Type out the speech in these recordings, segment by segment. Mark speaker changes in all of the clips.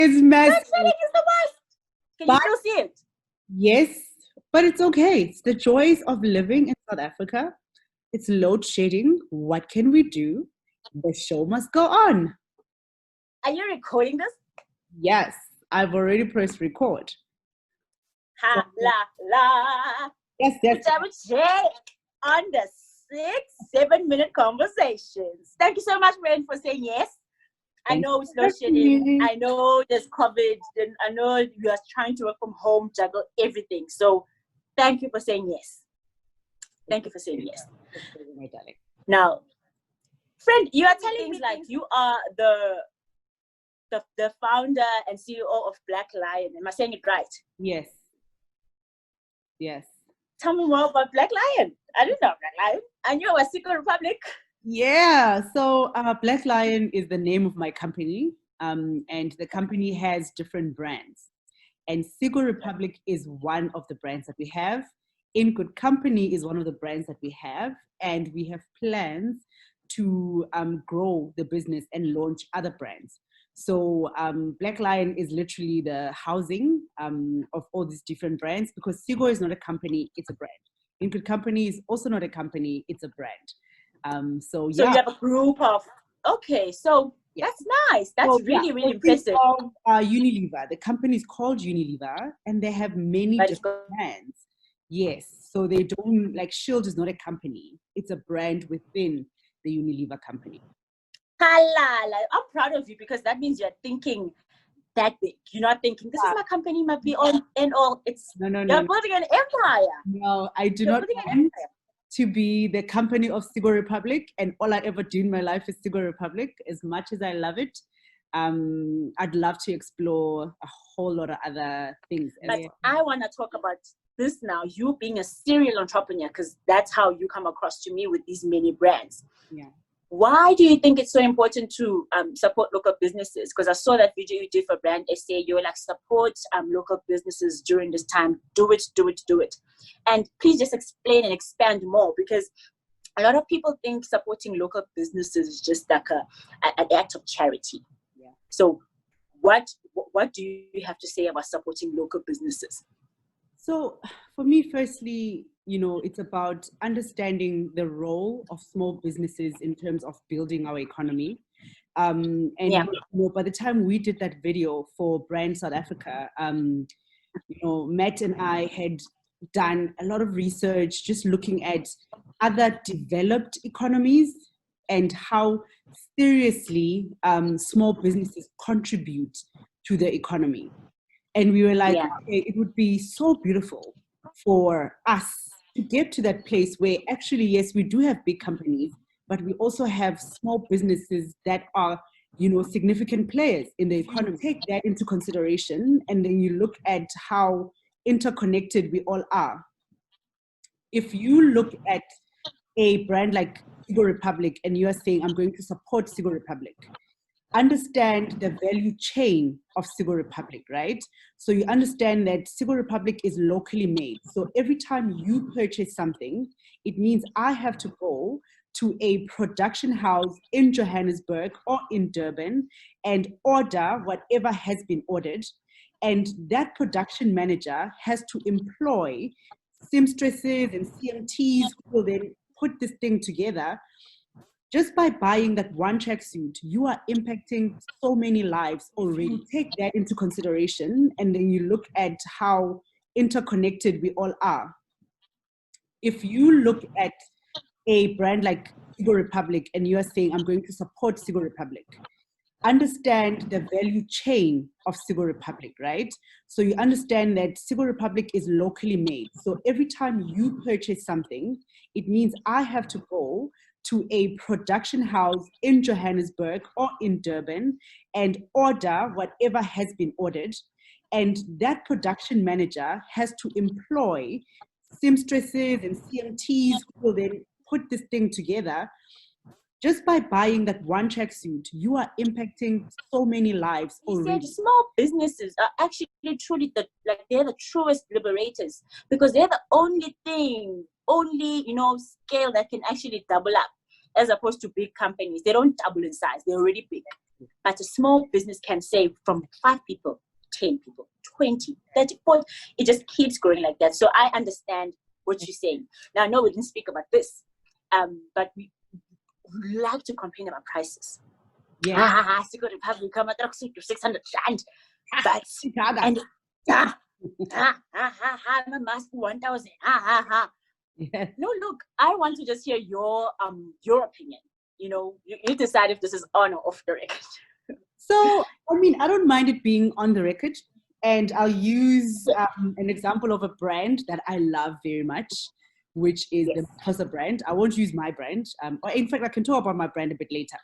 Speaker 1: It's massive.
Speaker 2: It's the worst. Can you still see it?
Speaker 1: Yes, but it's okay. It's the joys of living in South Africa. It's load shedding. What can we do? The show must go on.
Speaker 2: Are you recording this?
Speaker 1: Yes, I've already pressed record.
Speaker 2: Ha la la.
Speaker 1: Yes.
Speaker 2: Jabu on the 6-7 minute conversations. Thank you so much, Ren, for saying yes. I know it's load shedding. I know there's COVID. And I know you are trying to work from home, juggle everything. So thank you for saying yes. Thank you for saying yes.
Speaker 1: My darling.
Speaker 2: Now, friend, you are telling me like you are the founder and CEO of Black Lion. Am I saying it right?
Speaker 1: Yes. Yes.
Speaker 2: Tell me more about Black Lion. I didn't know Black Lion. I knew it was Secret Republic.
Speaker 1: Yeah. So Black Lion is the name of my company. And the company has different brands. And Secret Republic is one of the brands that we have. In Good Company is one of the brands that we have. And we have plans to grow the business and launch other brands. So Black Lion is literally the housing of all these different brands, because Sigo is not a company, it's a brand. In Good Company is also not a company, it's a brand. So you
Speaker 2: have a group of, okay, so yeah. That's nice. That's really impressive.
Speaker 1: Unilever, the company is called Unilever, and they have many different brands. Yes, so they don't, like Shield is not a company, it's a brand within the Unilever company.
Speaker 2: Halala. I'm proud of you, because that means you're thinking that big. You're not thinking, this is my company, might be on and all. It's
Speaker 1: no.
Speaker 2: You're building an empire.
Speaker 1: No, I do not want to be the company of Sigo Republic, and all I ever do in my life is Sigo Republic. As much as I love it, I'd love to explore a whole lot of other things.
Speaker 2: But I want to talk about this now, you being a serial entrepreneur, because that's how you come across to me with these many brands.
Speaker 1: Yeah.
Speaker 2: Why do you think it's so important to support local businesses? Because I saw that video you did for Brand SA. You were like, support local businesses during this time. Do it. And please just explain and expand more, because a lot of people think supporting local businesses is just like an act of charity.
Speaker 1: Yeah.
Speaker 2: So what do you have to say about supporting local businesses?
Speaker 1: So for me, firstly, it's about understanding the role of small businesses in terms of building our economy. By the time we did that video for Brand South Africa, Matt and I had done a lot of research, just looking at other developed economies and how seriously small businesses contribute to the economy. And we were like, okay, it would be so beautiful for us to get to that place where actually, yes, we do have big companies, but we also have small businesses that are, significant players in the economy. Take that into consideration, and then you look at how interconnected we all are. If you look at a brand like Sigo Republic and you are saying, I'm going to support Sigo Republic, understand the value chain of Sigo Republic, right? So you understand that Sigo Republic is locally made. So every time you purchase something, it means I have to go to a production house in Johannesburg or in Durban and order whatever has been ordered. And that production manager has to employ seamstresses and CMTs who will then put this thing together. Just by buying that one tracksuit, you are impacting so many lives already. Take that into consideration, and then you look at how interconnected we all are. If you look at a brand like Sigo Republic and you are saying, I'm going to support Sigo Republic, understand the value chain of Sigo Republic, right? So you understand that Sigo Republic is locally made. So every time you purchase something, it means I have to go to a production house in Johannesburg or in Durban and order whatever has been ordered. And that production manager has to employ seamstresses and CMTs who will then put this thing together. Just by buying that one tracksuit, you are impacting so many lives already.
Speaker 2: Said small businesses are actually truly they're the truest liberators, because they're the only scale that can actually double up, as opposed to big companies. They don't double in size, they're already big. But a small business can say from 5 people, 10 people, 20, 30, 40. It just keeps growing like that. So I understand what you're saying. Now, I know we didn't speak about this, but we like to complain about prices.
Speaker 1: Yeah.
Speaker 2: Secret Republic, come at 600 rand. But,
Speaker 1: And
Speaker 2: my mask 1,000.
Speaker 1: yeah.
Speaker 2: No, look, I want to just hear your opinion. You know, you decide if this is on or off the record.
Speaker 1: So, I mean, I don't mind it being on the record. And I'll use an example of a brand that I love very much, which is the Xhosa brand. I won't use my brand. Or in fact, I can talk about my brand a bit later.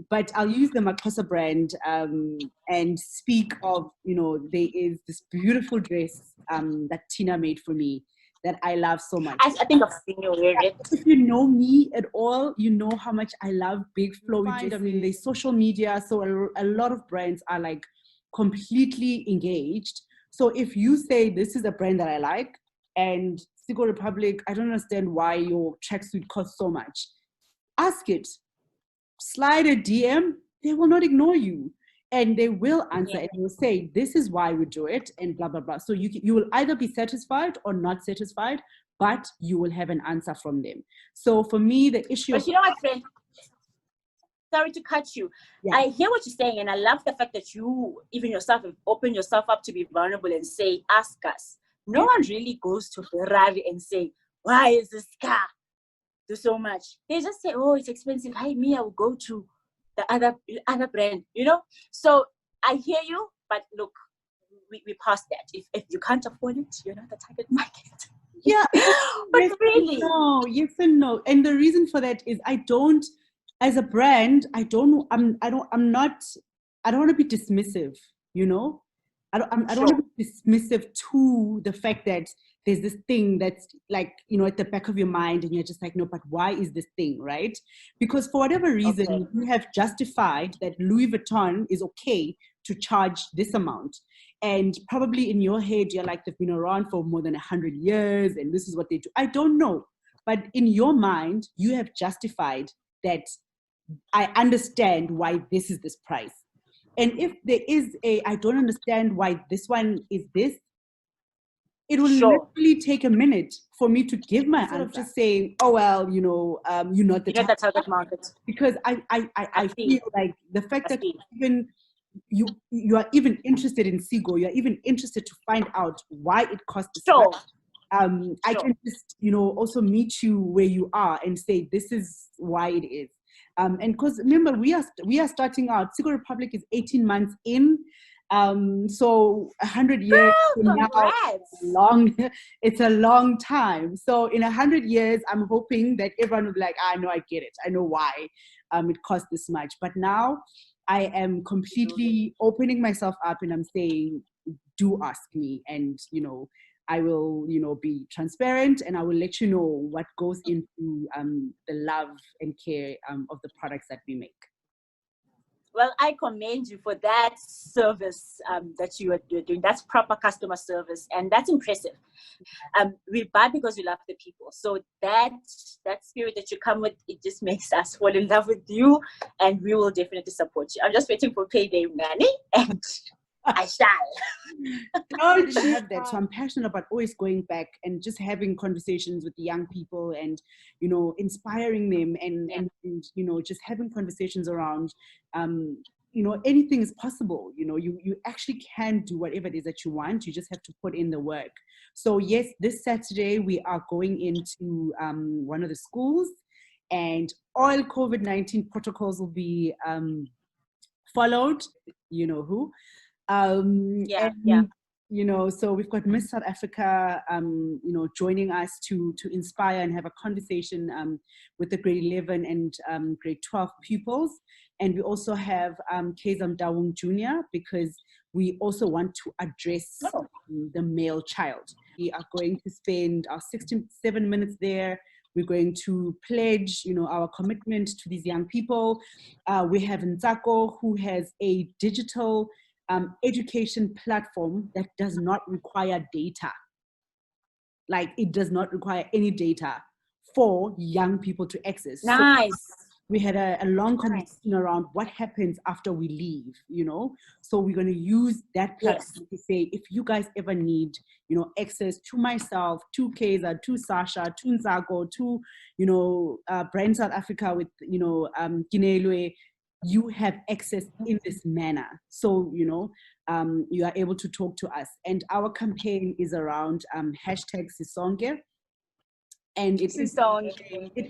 Speaker 1: But I'll use the Xhosa brand and speak of, you know, there is this beautiful dress that Tina made for me that I love so much.
Speaker 2: I think I've seen you wear it.
Speaker 1: If you know me at all, you know how much I love big flowy dresses. I mean, there's social media, so a lot of brands are like completely engaged. So if you say this is a brand that I like, and Secret Republic, I don't understand why your tracksuit costs so much, ask it. Slide a DM, they will not ignore you. And they will answer and will say, this is why we do it, and blah, blah, blah. So you will either be satisfied or not satisfied, but you will have an answer from them. So for me, the issue...
Speaker 2: But you know what, friend? Sorry to cut you. Yeah. I hear what you're saying, and I love the fact that you, even yourself, have opened yourself up to be vulnerable and say, ask us. No one really goes to Ferrari and say, why is this car do so much? They just say, oh, it's expensive. Hi, me, I will go to the other brand, you know? So I hear you, but look, we passed that. If you can't afford it, you're not the target market.
Speaker 1: Yeah.
Speaker 2: But really?
Speaker 1: No, yes and no. And the reason for that is I don't, as a brand, I don't want to be dismissive, you know? I don't want to be dismissive to the fact that there's this thing that's like, you know, at the back of your mind and you're just like, no, but why is this thing, right? Because for whatever reason, you have justified that Louis Vuitton is okay to charge this amount. And probably in your head, you're like, they've been around for more than 100 years and this is what they do. I don't know. But in your mind, you have justified that I understand why this is this price. And if there is I don't understand why this one is this, it will literally take a minute for me to give my answer. Of just saying, oh, well, you know, you're not the
Speaker 2: target market.
Speaker 1: Because I feel like the fact that even you are even interested in Sigo, you're even interested to find out why it costs this much. I can just, you know, also meet you where you are and say, this is why it is. And because remember, we are starting out. Secret Republic is 18 months in. So 100 years from now, it's a long time. So in 100 years, I'm hoping that everyone will be like, I know, I get it. I know why it costs this much. But now I am completely opening myself up and I'm saying, do ask me. And, you know, I will, you know, be transparent and I will let you know what goes into the love and care of the products that we make.
Speaker 2: Well, I commend you for that service that you are doing. That's proper customer service, and that's impressive. We buy because we love the people. So that spirit that you come with, it just makes us fall in love with you, and we will definitely support you. I'm just waiting for payday money, and I shall.
Speaker 1: Don't have that. So I'm passionate about always going back and just having conversations with the young people and, you know, inspiring them and you know, just having conversations around, you know, anything is possible. You know, you actually can do whatever it is that you want. You just have to put in the work. So yes, this Saturday we are going into one of the schools and all COVID-19 protocols will be followed. You know who. You know, so we've got Miss South Africa, you know, joining us to inspire and have a conversation with the grade 11 and grade 12 pupils. And we also have Kezam Dawung Jr. because we also want to address the male child. We are going to spend our 67 minutes there. We're going to pledge, you know, our commitment to these young people. We have Nzako, who has a digital education platform that does not require data. Like, it does not require any data for young people to access.
Speaker 2: Nice.
Speaker 1: we had a long conversation around what happens after we leave, you know. So we're going to use that platform to say, if you guys ever need, you know, access to myself, to Kaiser, to Sasha, to Nzako, to, you know, Brand South Africa with, you know, Ginelwe, you have access in this manner. So, you know, you are able to talk to us. And our campaign is around hashtag Sisonke. And it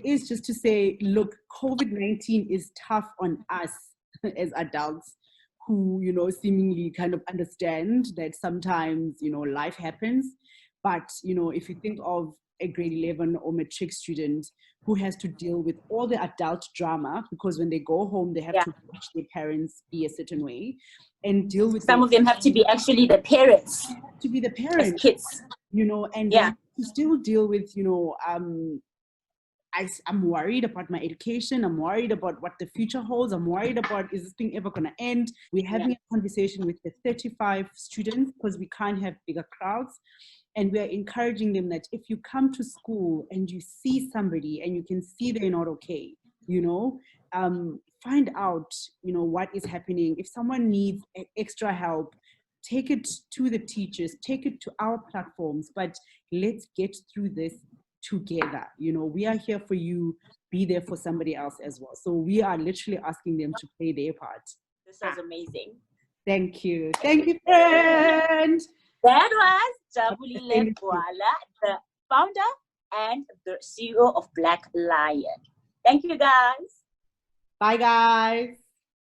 Speaker 1: is just to say, look, COVID-19 is tough on us as adults who, you know, seemingly kind of understand that sometimes, you know, life happens. But, you know, if you think of a grade 11 or matric student who has to deal with all the adult drama, because when they go home, they have to watch their parents be a certain way and deal with
Speaker 2: some of them have to be actually the parents.
Speaker 1: They have to be the parents.
Speaker 2: As kids.
Speaker 1: You know, and to still deal with, you know, I'm worried about my education. I'm worried about what the future holds. I'm worried about, is this thing ever going to end? We're having a conversation with the 35 students because we can't have bigger crowds. And we're encouraging them that if you come to school and you see somebody and you can see they're not okay, you know, find out, you know, what is happening. If someone needs extra help, take it to the teachers, take it to our platforms, but let's get through this together. You know, we are here for you, be there for somebody else as well. So we are literally asking them to play their part.
Speaker 2: This was amazing.
Speaker 1: Thank you. Thank you, friend.
Speaker 2: That was Jabulile Gwala, the founder and the CEO of Black Lion. Thank you, guys.
Speaker 1: Bye, guys.